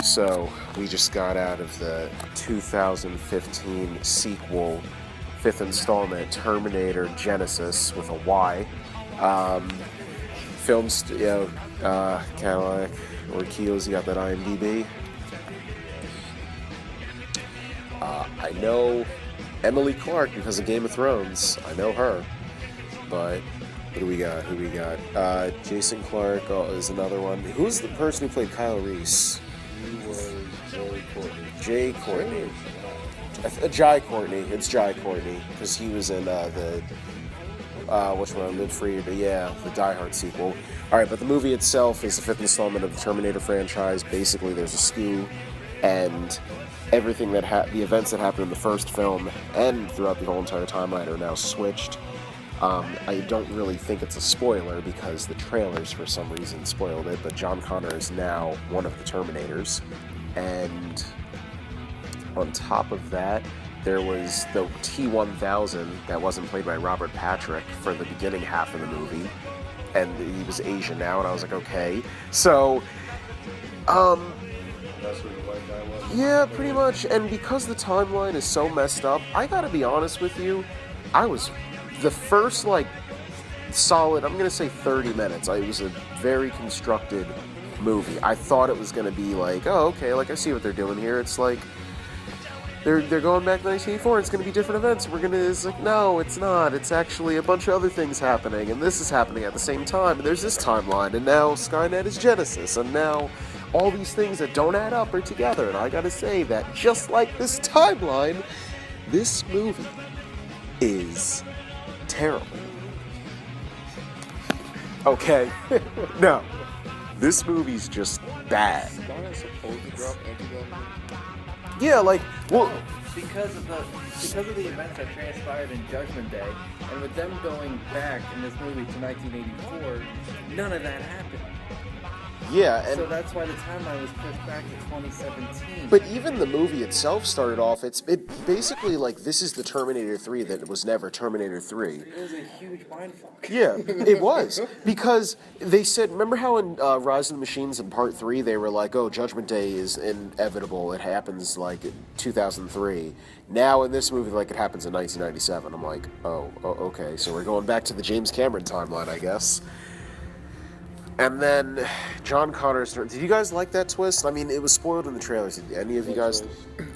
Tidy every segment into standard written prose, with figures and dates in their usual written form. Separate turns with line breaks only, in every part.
So, we just got out of the 2015 sequel, fifth installment, Terminator Genisys with a Y. Films, Cadillac or Keels, you got that IMDb. I know Emily Clark because of Game of Thrones. I know her. But what do we got? Who we got? Jason Clarke is another one. Who's the person who played Kyle Reese?
He was Jay Courtney.
Jay Courtney. Jai Courtney. It's Jai Courtney because he was in which one? Live Free. But yeah, the Die Hard sequel. All right, but the movie itself is the fifth installment of the Terminator franchise. Basically, there's a skew, and everything that the events that happened in the first film and throughout the whole entire timeline are now switched. I don't really think it's a spoiler because the trailers for some reason spoiled it, but John Connor is now one of the Terminators. And on top of that, there was the T-1000 that wasn't played by Robert Patrick for the beginning half of the movie, and he was Asian now, and I was like, okay. So,
That's who the white guy was?
yeah, pretty much. And because the timeline is so messed up, I gotta be honest with you, I was the first, solid, I'm going to say 30 minutes, it was a very constructed movie. I thought it was going to be oh, okay, I see what they're doing here. It's they're going back to 1984, it's going to be different events. It's no, it's not. It's actually a bunch of other things happening, and this is happening at the same time, and there's this timeline, and now Skynet is Genisys, and now all these things that don't add up are together. And I got to say that just like this timeline, this movie is terrible. Okay. No. This movie's just bad.
Skynet supposed to drop anti-venom?
Yeah,
because of the events that transpired in Judgment Day, and with them going back in this movie to 1984, none of that happened.
yeah, and
So that's why the timeline was pushed back to 2017.
but even the movie itself started off, it basically this is the Terminator 3 that was never Terminator 3.
It was a huge mindfuck.
Yeah, it was. Because they said, remember how in Rise of the Machines in Part 3, they were like, oh, Judgment Day is inevitable. It happens, 2003. Now in this movie, it happens in 1997. I'm like, oh, okay. So we're going back to the James Cameron timeline, I guess. And then John Connor's turn. Did you guys like that twist? I mean, it was spoiled in the trailers. Did any of you guys,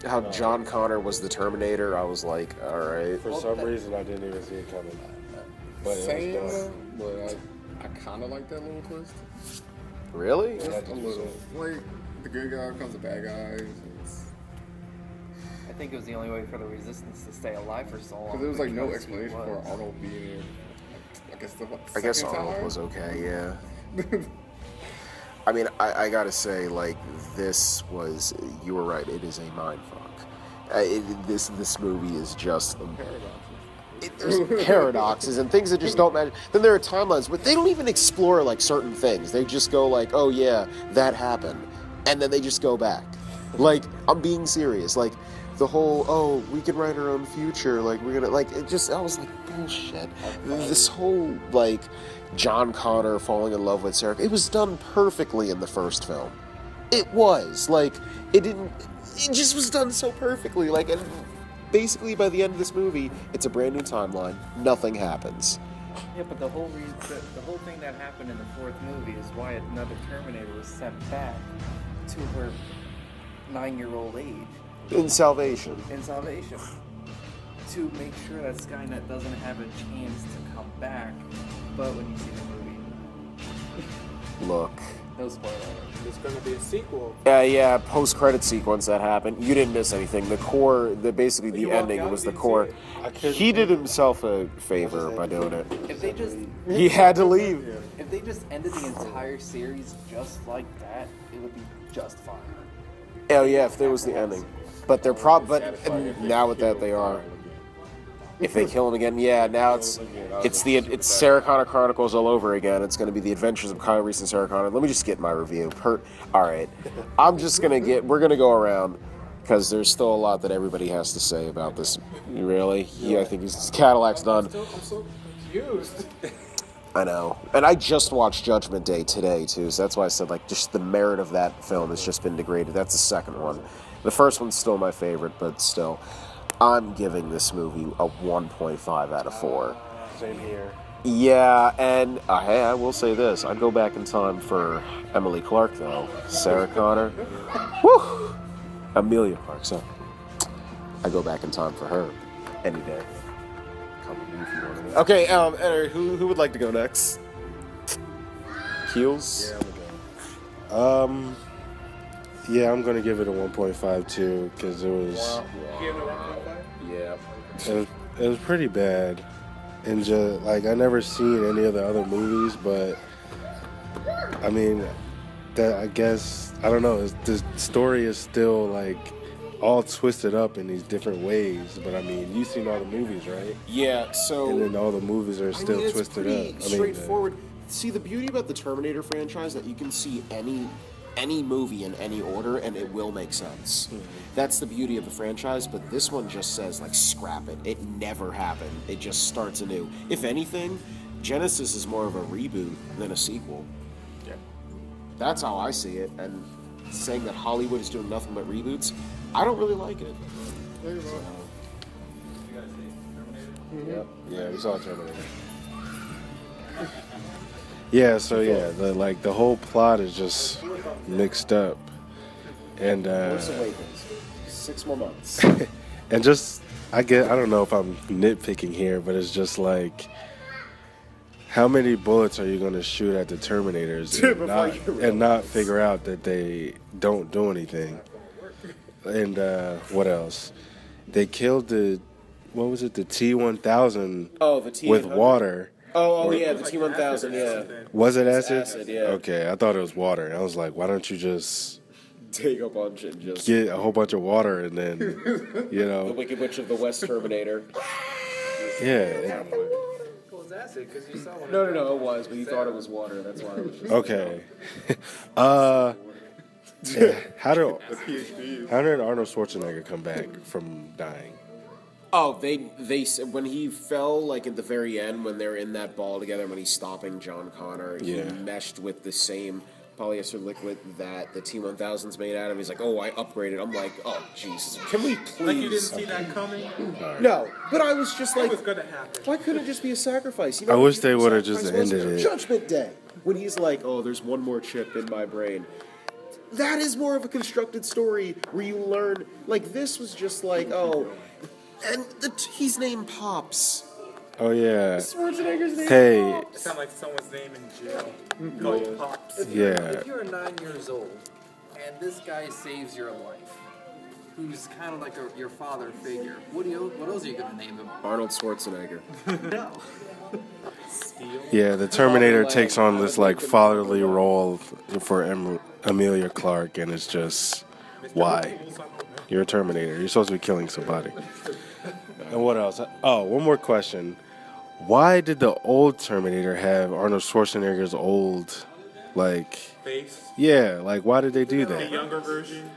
how John Connor was the Terminator? I was like, all right.
For some reason, I didn't even see it coming. But
Same,
it was done.
but I kind of like that little twist.
Really?
Just a little. The good guy becomes the bad guy.
I think it was the only way for the Resistance to stay alive for so long.
Because there was no
because he
explanation for
was.
Arnold being in.
I guess Arnold was okay, yeah. I mean, I gotta say, this was, you were right, it is a mindfuck. This movie is just... there's paradoxes and things that just don't matter. Then there are timelines, but they don't even explore, certain things. They just go oh, yeah, that happened. And then they just go back. I'm being serious. The whole, oh, we can write our own future, we're gonna, it just, I was bullshit. This whole, John Connor falling in love with Sarah, it was done perfectly in the first film. It was. It just was done so perfectly. And basically by the end of this movie, it's a brand new timeline. Nothing happens.
Yeah, but the whole thing that happened in the fourth movie is why another Terminator was sent back to her 9-year-old age.
In Salvation.
In Salvation. To make sure that Skynet doesn't have a chance to come back. But when you see the movie...
Look.
No spoiler.
There's going to be a sequel.
Yeah, post-credit sequence that happened. You didn't miss anything. The core, basically the ending was the core. He did himself a favor by doing it.
If they just...
He had to leave.
If they just ended the entire series just like that, it would be just fine.
Oh yeah, if there was the ending. But they're but now with that they are. If they kill him again, yeah, now it's Sarah Connor Chronicles all over again. It's going to be the adventures of Kyle Reese and Sarah Connor. Let me just get my review. All right, we're going to go around because there's still a lot that everybody has to say about this. Really? Yeah, I think Cadillac's done.
I'm so confused.
I know. And I just watched Judgment Day today, too, so that's why I said, like, just the merit of that film has just been degraded. That's the second one. The first one's still my favorite, but still. I'm giving this movie a 1.5 out of 4.
Same here.
Yeah, and hey, I will say this. I'd go back in time for Emily Clark, though. Sarah Connor. Woo! Amelia Clark, so I go back in time for her any day. Okay, who would like to go next? Heels?
Yeah, I'm gonna go. Yeah, I'm gonna give it a 1.5 too, because it was.
Wow.
Yeah.
It was pretty bad, and just like I never seen any of the other movies, but I mean, that I guess I don't know. The story is still like all twisted up in these different ways, but I mean, you've seen all the movies, right?
Yeah, so...
And then all the movies are still
it's
twisted
pretty
up.
straightforward. See, the beauty about the Terminator franchise that you can see any movie in any order and it will make sense. Mm-hmm. That's the beauty of the franchise, but this one just says, like, scrap it. It never happened. It just starts anew. If anything, Genisys is more of a reboot than a sequel.
Yeah.
That's how I see it, and saying that Hollywood is doing nothing but reboots, I don't really like it.
There you go.
Yep. Yeah, we saw Terminator. Yeah, so yeah, the whole plot is just mixed up, and
Force Awakens, 6 more months.
and just I don't know if I'm nitpicking here, but it's just like, how many bullets are you going to shoot at the Terminators and not figure out that they don't do anything? And what else? They killed the T-1000
the T-800?
with water.
Yeah, the T-1000, yeah.
Was it acid?
Acid, yeah.
Okay, I thought it was water. I was like, why don't you just
take a bunch and just
get a whole bunch of water and then,
The Wicked Witch of the West Terminator.
Yeah.
It was acid because you saw one.
No, it was, but you thought it was water. That's why it was just...
Okay. Yeah. How did Arnold Schwarzenegger come back from dying?
Oh, they said when he fell, like at the very end, when they're in that ball together, when he's stopping John Connor, he meshed with the same polyester liquid that the T-1000's made out of. He's like, oh, I upgraded. I'm like, oh, Jesus, can we please?
Like you didn't see that coming?
Right.
No, but I was just like,
It was gonna happen.
why couldn't it just be a sacrifice? You
I
know,
wish they would have
sacrifice
just
was
ended it.
Judgment Day, when he's like, oh, there's one more chip in my brain. That is more of a constructed story where you learn, like, this was just like, oh, and he's named Pops.
Oh yeah.
Schwarzenegger's name
Hey.
It sounded like someone's name in jail. Called Pops.
Yeah.
If you're 9 years old and this guy saves your life, who's kind of like your father figure, what else are you going to name him?
Arnold Schwarzenegger.
No.
Yeah, the Terminator takes on this like fatherly role for Amelia Clark, and it's just, why? You're a Terminator. You're supposed to be killing somebody. And what else? Oh, one more question. Why did the old Terminator have Arnold Schwarzenegger's old, like...
Face?
Yeah, like, why did they do
The
that?
younger version?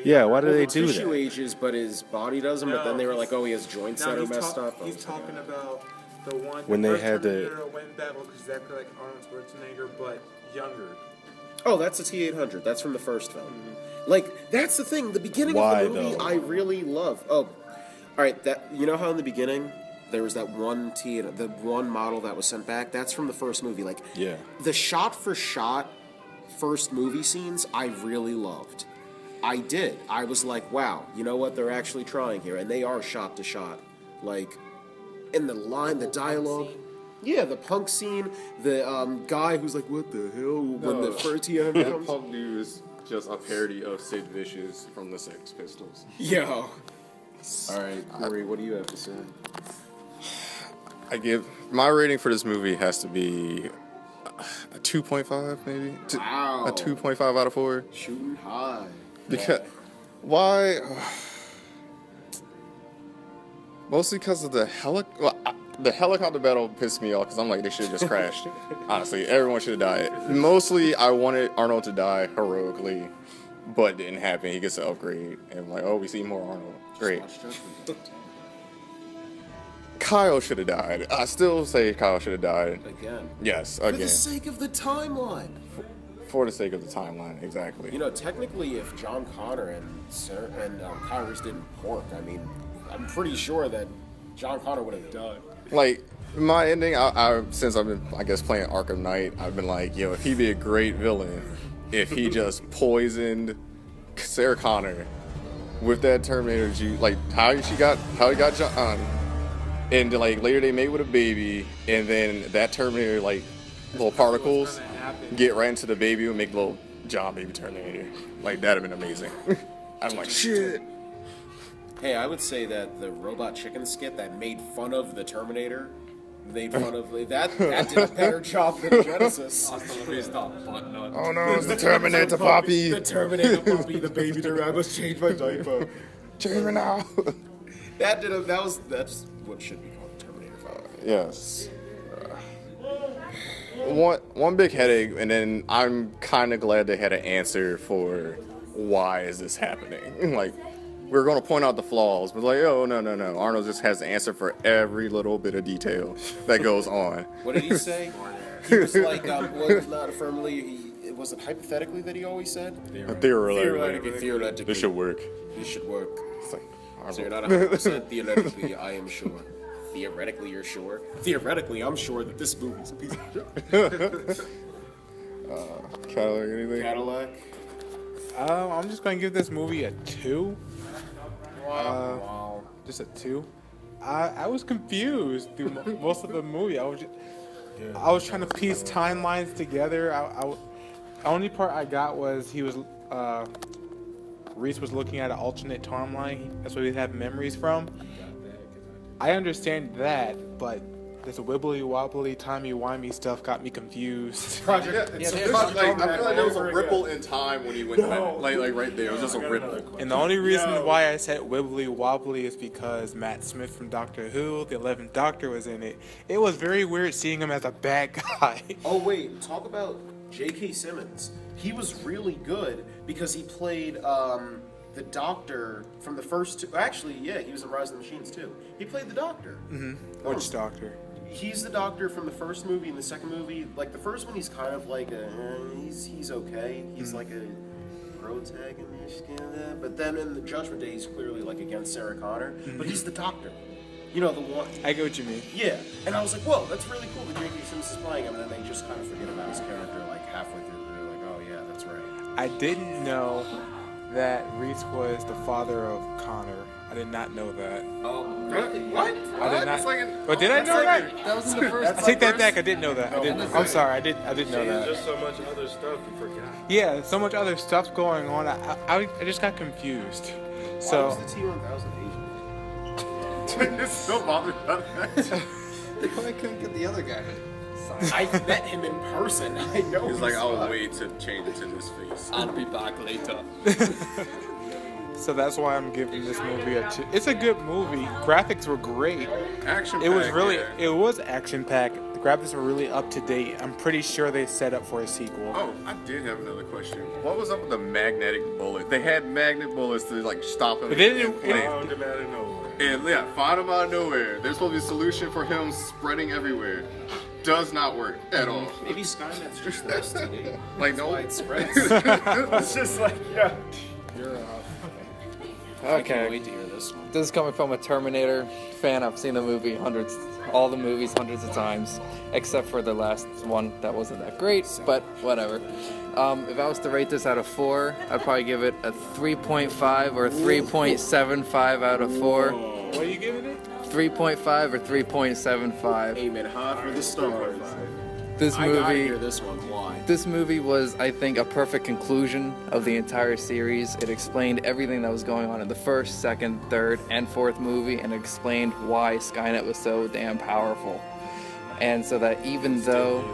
Yeah, why did they do
Tissue
that?
ages, but his body doesn't. But then they were like, "Oh, he has joints that are messed up."
He's talking about the one
When they
first
had the-
Terminator went that looked exactly like Arnold Schwarzenegger, but younger.
Oh, that's the T-800. That's from the first film. Like, that's the thing. The beginning
Why,
of the movie,
though?
I really love. Oh, all right. That, you know how in the beginning there was that one the one model that was sent back. That's from the first movie. Like,
Yeah.
the shot-for-shot first movie scenes, I really loved. I did. I was like, wow, you know what? They're actually trying here, and they are shot to shot. Like, in the line, the dialogue. Yeah, the punk scene, the guy who's like, what the hell? When the first TM
That
comes.
punk dude is just a parody of Sid Vicious from the Sex Pistols.
Yo. All right, Corey, what do you have to say?
My rating for this movie has to be a 2.5, maybe.
Wow.
A 2.5 out of 4.
Shooting high.
Because why? Mostly because of the helicopter battle pissed me off because I'm like, they should have just crashed. Honestly, everyone should have died. Mostly, I wanted Arnold to die heroically, but it didn't happen. He gets an upgrade, and I'm like, oh, we see more Arnold. Great. Kyle should have died. I still say Kyle should have died.
Again.
Yes,
For
again.
the sake of the timeline.
For the sake of the timeline, exactly.
You know, technically, if John Connor and Kyle Reese didn't pork, I mean, I'm pretty sure that John Connor would have died.
Like, my ending, I since I've been, I guess, playing Arkham Knight, I've been like, yo, if he'd be a great villain, if he just poisoned Sarah Connor with that Terminator juice, like how he got John, and like later they made with a baby, and then that Terminator like little particles get right into the baby and make little John baby Terminator. Like that'd have been amazing. I'm like shit.
Hey, I would say that the robot chicken skit that made fun of the Terminator, made fun of that did a better job than Genisys.
Oh no, it's the Terminator Poppy.
The Terminator Poppy, the baby that I must change my diaper.
Change me now.
That's what should be called the Terminator 5.
Yes. One big headache, and then I'm kind of glad they had an answer for why is this happening. Like, we're going to point out the flaws, but like, oh, no. Arnold just has the answer for every little bit of detail that goes on.
What did he say? He was like, not firmly, was it hypothetically that he always said? Theoretically.
This should work.
This should work.
It's like,
So you're not 100% theoretically, I am sure. Theoretically, you're sure? Theoretically, I'm sure that this movie's a piece of shit.
Cadillac, anything?
Cadillac?
I'm just gonna give this movie a 2.
Wow.
Just a 2. I was confused through most of the movie. I was trying to piece timelines together. The only part I got was Reese was looking at an alternate timeline. That's where he'd have memories from. I understand that, but this wibbly wobbly timey wimey stuff got me confused.
I feel like there was a ripple in time when he went back. Like right there, it was just a ripple.
And the only reason why I said wibbly wobbly is because Matt Smith from Doctor Who, the 11th Doctor, was in it. It was very weird seeing him as a bad guy.
Oh, wait. Talk about J.K. Simmons. He was really good because he played the Doctor from the first two. Actually, yeah, he was in Rise of the Machines, too. He played the Doctor.
Mm-hmm. Which Doctor?
He's the Doctor from the first movie and the second movie. Like, the first one, he's kind of like he's okay. He's like a protagonist, kind of. But then in the Judgment Day, he's clearly, like, against Sarah Connor. But he's the Doctor. You know, the one.
I get what you mean.
Yeah. And I was like, whoa, that's really cool that J.K. Simmons is playing him. And then they just kind of forget about his character, like, halfway through. They're like, oh, yeah, that's right.
I didn't know that Reese was the father of Connor. I did not know that.
Oh,
What?
I did not. But did I know that?
That was in the first.
I take that back. I didn't know that. I'm sorry. I didn't know that.
Just so much other stuff you forgot.
Yeah, so much other stuff going on. I just got confused. So
Why was the T-1000 Asian?
It's so bothered about that.
They probably couldn't get the other guy.
I met him in person. I know.
He's like,
I'll
I'll wait to change it to this face.
I'll be back later.
So that's why I'm giving this movie a 2. It's a good movie. Graphics were great.
Action.
It was really, it was action packed. The graphics were really up to date. I'm pretty sure they set up for a sequel.
Oh, I did have another question. What was up with the magnetic bullet? They had magnet bullets to like stop him.
But they didn't-
Found him out of nowhere.
And yeah, find him out of nowhere. There's supposed to be a solution for him spreading everywhere. Does not work at all.
Maybe Skynet's just the STD.
Like no.
Why it spreads. It's just like, yeah. I can't
Okay,
wait to hear this one.
this is coming from a Terminator fan. I've seen the movie all the movies hundreds of times, except for the last one that wasn't that great, but whatever. If I was to rate this out of 4, I'd probably give it a 3.5 or 3.75 out of 4.
What are you giving it?
3.5 or 3.75.
Aiming hot for the stars.
This
I gotta
movie.
hear this one. Why?
This movie was, I think, a perfect conclusion of the entire series. It explained everything that was going on in the first, second, third, and fourth movie, and explained why Skynet was so damn powerful. And so that even though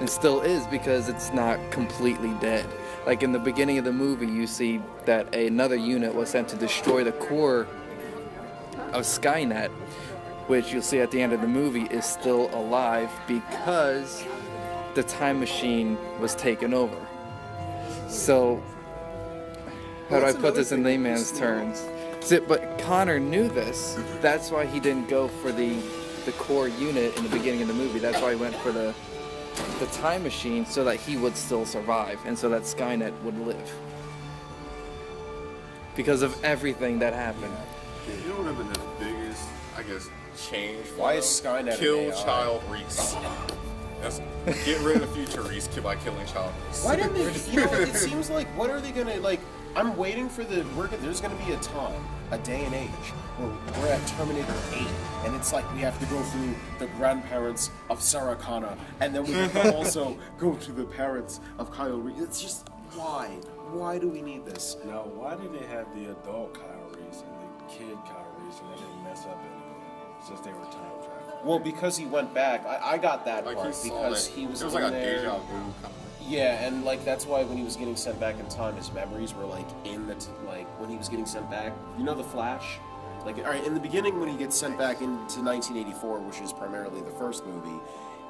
it still is, because it's not completely dead. Like in the beginning of the movie, you see that another unit was sent to destroy the core of Skynet, which you'll see at the end of the movie is still alive because the time machine was taken over. So, how do I put this in layman's terms? But Connor knew this. That's why he didn't go for the the core unit in the beginning of the movie. That's why he went for the time machine, so that he would still survive and so that Skynet would live. Because of everything that happened.
You know what would have been the biggest, I guess, change?
Why is Skynet
kill
an AI?
Child Reese? Get rid of the future Reese by killing Child Reese.
Why didn't they? You know, it seems like, what are they gonna like? I'm waiting for there's gonna be a time, a day and age, where we're at Terminator 8, and it's like we have to go through the grandparents of Sarah Connor, and then we have to also go to the parents of Kyle Reese. It's just, why? Why do we need this?
Now, why did they have the adult Kyle Reese and the kid Kyle Reese, and they didn't mess up anything since they were time traveling?
Well, because he went back. I got that
Like
part
he saw
because
it.
he was
It was
in
like a
there.
deja vu kind of.
Yeah, and like that's why when he was getting sent back in time, his memories were like in the like when he was getting sent back. You know the Flash, like all right in the beginning when he gets sent back into 1984, which is primarily the first movie.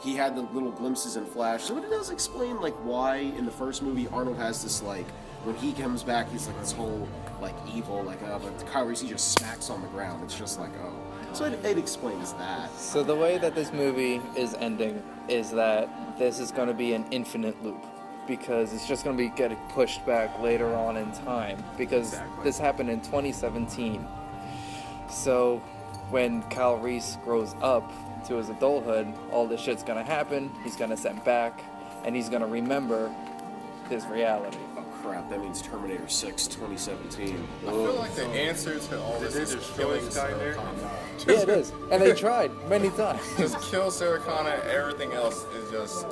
He had the little glimpses in Flash, so it does explain like why in the first movie Arnold has this like when he comes back he's like this whole like evil like but Kyle Reese he just smacks on the ground. It's just like oh, so it explains that.
So the way that this movie is ending is that this is going to be an infinite loop, because it's just going to be getting pushed back later on in time, because this happened in 2017. So when Kyle Reese grows up to his adulthood, all this shit's going to happen, he's going to send back, and he's going to remember his reality.
Oh crap, that means Terminator 6 2017.
I feel like the answer to all this is killing Sarah Connor.
Yeah, it is. And they tried many times.
Just kill Sarah Connor, everything else is just...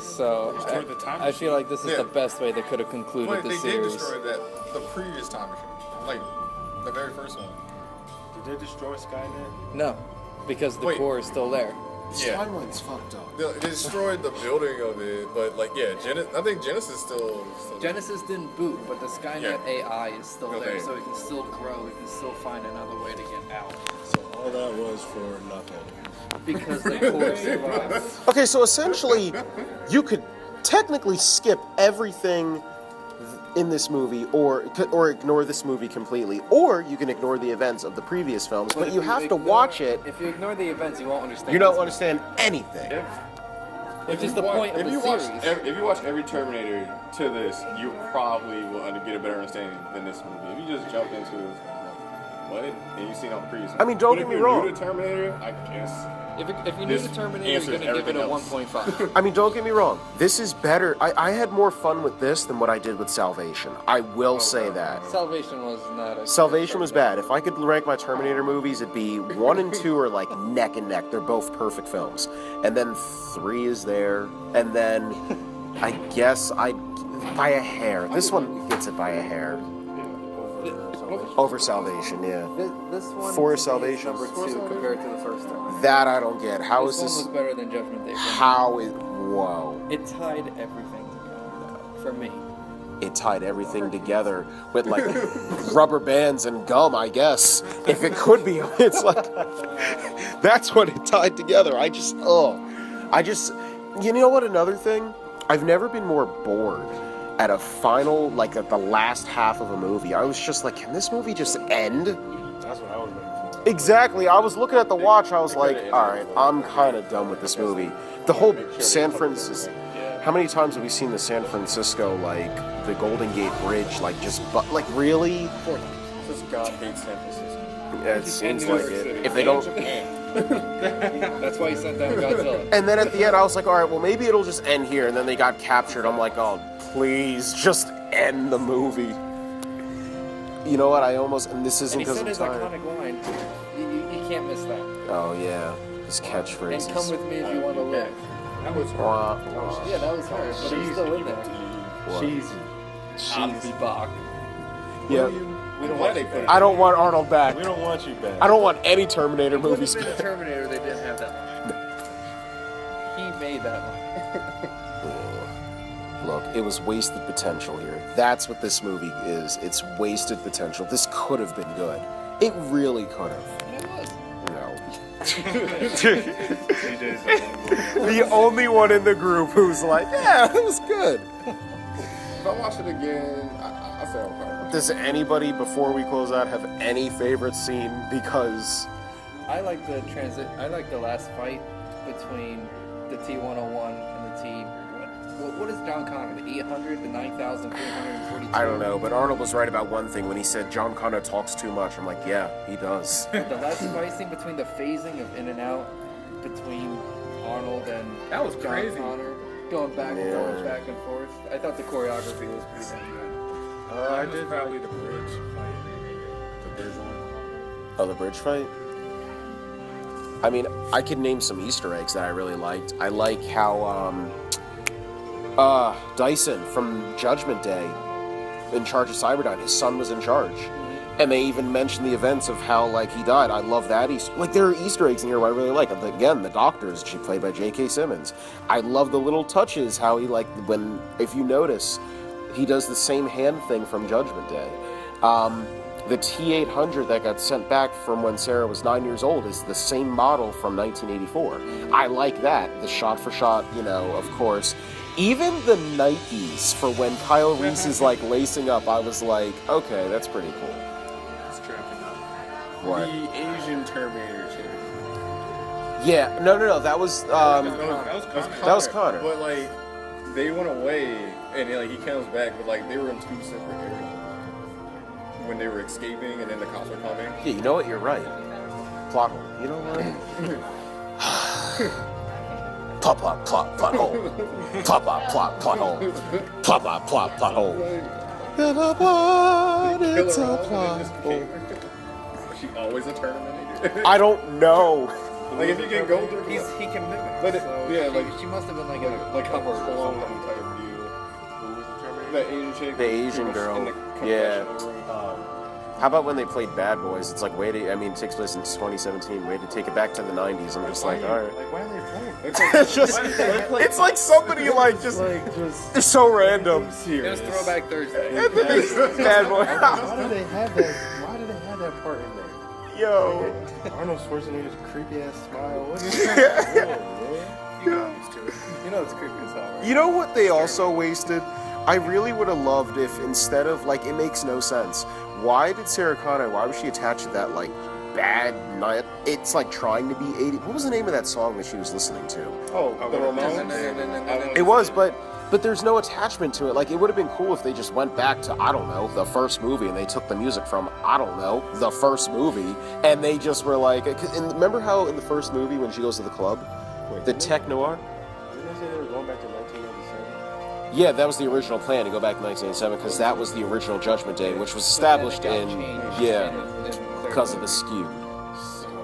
So
Destroy the time
I feel like this is
Yeah.
the best way they could have concluded
But
the
they did
series.
destroy the previous time machine. Like, the very first one.
Did they destroy Skynet?
No, because the
Wait.
core is still there.
This
Yeah.
timeline's fucked up.
They destroyed the building of it, but like, yeah, I think Genisys still
Genesis didn't boot, but the Skynet
Yeah.
AI is still
Still
there,
there.
so it can still grow. It can still find another way to get out.
So all that was for nothing.
Because the core survived.
Okay, so essentially, you could technically skip everything in this movie, or ignore this movie completely, or you can ignore the events of the previous films, but
if
you have to
ignore-
watch it.
If you ignore the events, you won't understand.
You don't
this
understand anything.
Which is the point of
if
the
you watch
series.
if you watch every Terminator to this, you probably will get a better understanding than this movie. If you just jump into it, it's like, what? And you've seen all the previous.
I mean, don't
But
get me
if you're
wrong.
new to Terminator, I guess.
If you knew
This
the Terminator, you're
answers
going to give it a
everything else.
1.5.
I mean, don't get me wrong. This is better. I had more fun with this than what I did with Salvation. I will say that.
Salvation was not a...
Salvation was bad. If I could rank my Terminator movies, it'd be 1 and 2 are like neck and neck. They're both perfect films. And then 3 is there. And then I guess by a hair. This one gets it by a hair. Over Salvation, yeah.
This one
4 is
is
Salvation.
number 2 compared to the first time.
That I don't get. How
This
is
one
this?
was better than Judgment Day. for me.
How is? Whoa!
It tied everything together, for me.
It tied everything together with like rubber bands and gum, I guess. If it could be, it's like that's what it tied together. I just, you know what? Another thing, I've never been more bored at a final, like at the last half of a movie. I was just like, can this movie just end?
That's what I was waiting for.
Exactly. I was looking at the watch. I was like, all right, I'm kind of done with this movie. The whole San Francisco. How many times have we seen the San Francisco, like the Golden Gate Bridge, like just, like really?
This God hates San Francisco.
Yeah, it seems like it. If they don't.
That's why he sent down Godzilla.
And then at the end, I was like, all right, well, maybe it'll just end here. And then they got captured. I'm like, oh, please, just end the movie. You know what? I almost, and this isn't
And he
because
said
I'm
his
tired.
iconic line. You can't miss that.
Oh yeah, his catchphrases.
And come with me if you want to live.
That was
Wah,
hard.
wah.
Yeah, that was hard, but it's still in there.
Cheesy.
I'll be back.
Yeah.
We don't
Why
want
they
you
put it?
back.
I don't want Arnold back.
We don't want you back.
I don't want any Terminator
It wouldn't
movies
have been
back.
the Terminator, they didn't have that line. He made that line.
Look, it was wasted potential here. That's what this movie is. It's wasted potential. This could have been good. It really could have.
And it was.
No.
CJ's
The only one in the group who's like, yeah, it was good.
If I watch it again, I say I'm proud.
Does anybody, before we close out, have any favorite scene? Because
I like the I like the last fight between the T-101 and the T. What is John Connor? The 800, the 9,342.
I don't know, but Arnold was right about one thing when he said John Connor talks too much. I'm like, yeah, he does.
The last fight scene between the phasing of in and out between Arnold and
That was
John
crazy.
Connor going back and forth, back and forth. I thought the choreography was pretty damn good.
I did probably the bridge fight. The bridge one.
Oh, the bridge fight? I mean, I could name some Easter eggs that I really liked. I like how, Dyson from Judgment Day, in charge of Cyberdyne, his son was in charge. And they even mentioned the events of how, like, he died. I love that. Like, there are Easter eggs in here I really like. Again, the doctors, she played by J.K. Simmons. I love the little touches, how he, like, if you notice, he does the same hand thing from Judgment Day. The T-800 that got sent back from when Sarah was 9 years old is the same model from 1984. I like that. The shot-for-shot, of course. Even the Nikes for when Kyle Reese is, like, lacing up, I was like, okay, that's pretty cool.
It's trapping up.
What?
The Asian Terminator chick.
Yeah, no, that was,
That was
that was Connor.
But like, they went away, and like he comes back, but like they were in two separate areas when they were escaping, and then the cops were coming.
Yeah, you know what? You're right. Plot hole. You know what? Plot hole. Plot hole. Plot hole. Plot hole. It's a plot hole.
Was she always a Terminator?
I don't know.
Like if you can go through,
He can mimic.
But
so
yeah,
she must have been like
like
a
how
cover
much
or
long
something.
type deal.
Who was the Terminator?
The Asian chick.
The Asian girl.
In the
Yeah.
confessional room.
How about when they played Bad Boys? It's like, it takes place in 2017. Way to take it back to the 90s. I'm just like, all right.
Like, why are they playing?
It's just, it's like somebody like just, they're so random.
It was Throwback Thursday.
Bad Boy.
Why do they have that? Why do they have that part in there?
Yo.
Arnold Schwarzenegger's creepy ass smile. What is
You know it's creepy as hell, right?
You know what they also wasted? I really would have loved if instead of, like, it makes no sense. Why did Sarah Connor, why was she attached to that, like, bad night? It's like trying to be 80. What was the name of that song that she was listening to?
Oh, the Ramones.
It was, but there's no attachment to it. Like, it would have been cool if they just went back to, I don't know, the first movie, and they took the music from, I don't know, the first movie, and they just were like, and remember how in the first movie when she goes to the club, the tech noir?
Didn't they say they were going back to 1997?
Yeah, that was the original plan to go back to 1987 because that was the original Judgment Day, which was established in, because of the skew.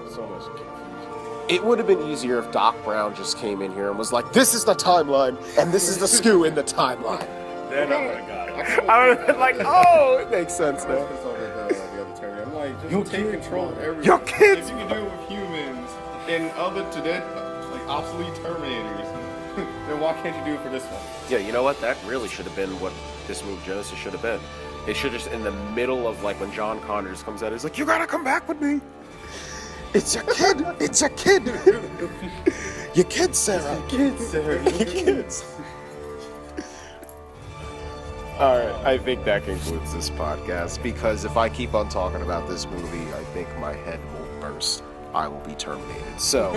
So much confusion.
It would have been easier if Doc Brown just came in here and was like, this is the timeline, and this is the skew in the timeline.
Then I would have got it.
I would have been like, oh, it makes sense now.
The other Terminator. I'm like, just take control of everything.
Your kids!
If you can do it with humans and other to that, like obsolete Terminators, then why can't you do it for this one?
Yeah, you know what? That really should have been what this movie Genisys should have been. It should just, in the middle of, like, when John Connor just comes out, he's like, you gotta come back with me. It's your kid. It's your kid. Your kid, Sarah. Your kids, Sarah. Your kids. All right, I think that concludes this podcast because if I keep on talking about this movie, I think my head will burst. I will be terminated. So,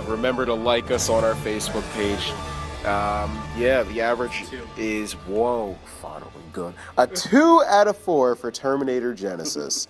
remember to like us on our Facebook page. The average is, whoa, finally good. A 2 out of 4 for Terminator Genisys.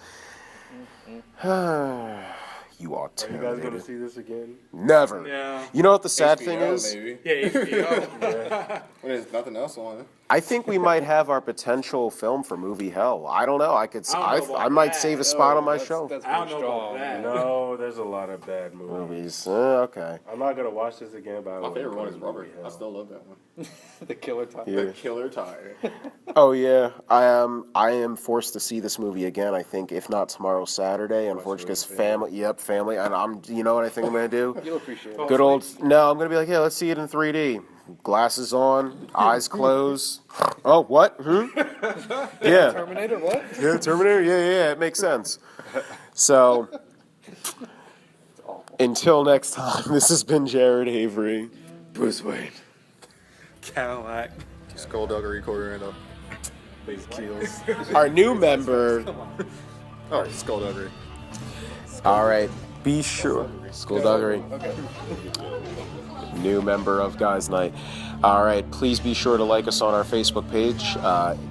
You are
Are you guys
terminated.
going to see this again?
Never.
Yeah.
You know what the sad thing
HBO,
is?
maybe.
Yeah, HBO.
When there's nothing else on it.
I think we might have our potential film for movie hell. I don't know. I could.
I don't know
I
about
might
that.
save a spot on my
That's-
show.
That's
I don't
pretty
know
strong.
about that.
No, there's a lot of bad movies.
Movies. Okay.
I'm not going to watch this again, but I
My
will
favorite one
enjoy
is Rubber.
movie
I
hell.
still love that one.
The killer time.
Yeah.
The Killer Tire.
Oh yeah. I am forced to see this movie again. I think if not tomorrow, Saturday. Unfortunately, because family. Yep, family. And I'm. You know what I think I'm gonna do?
You'll appreciate it.
Good old. No, I'm gonna be like, yeah, let's see it in 3D. Glasses on, eyes closed. Oh, what? Yeah.
Terminator, what?
Yeah, Terminator. Yeah. It makes sense. So, until next time, this has been Jared Avery.
Bruce Wayne.
Cadillac.
Skullduggery Coriander.
Big keels.
Our new member.
Oh, Skullduggery.
All right, be sure. Skullduggery.
Okay.
New member of Guys Night. All right, please be sure to like us on our Facebook page,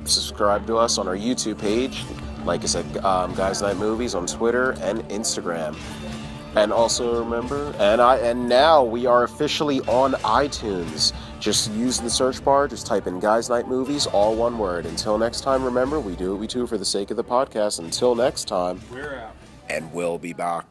subscribe to us on our YouTube page, like us at Guys Night Movies on Twitter and Instagram. And also remember, and now we are officially on iTunes. Just use the search bar, just type in Guys Night Movies, all one word. Until next time, remember, we do what we do for the sake of the podcast. Until next time,
We're out.
and we'll be back.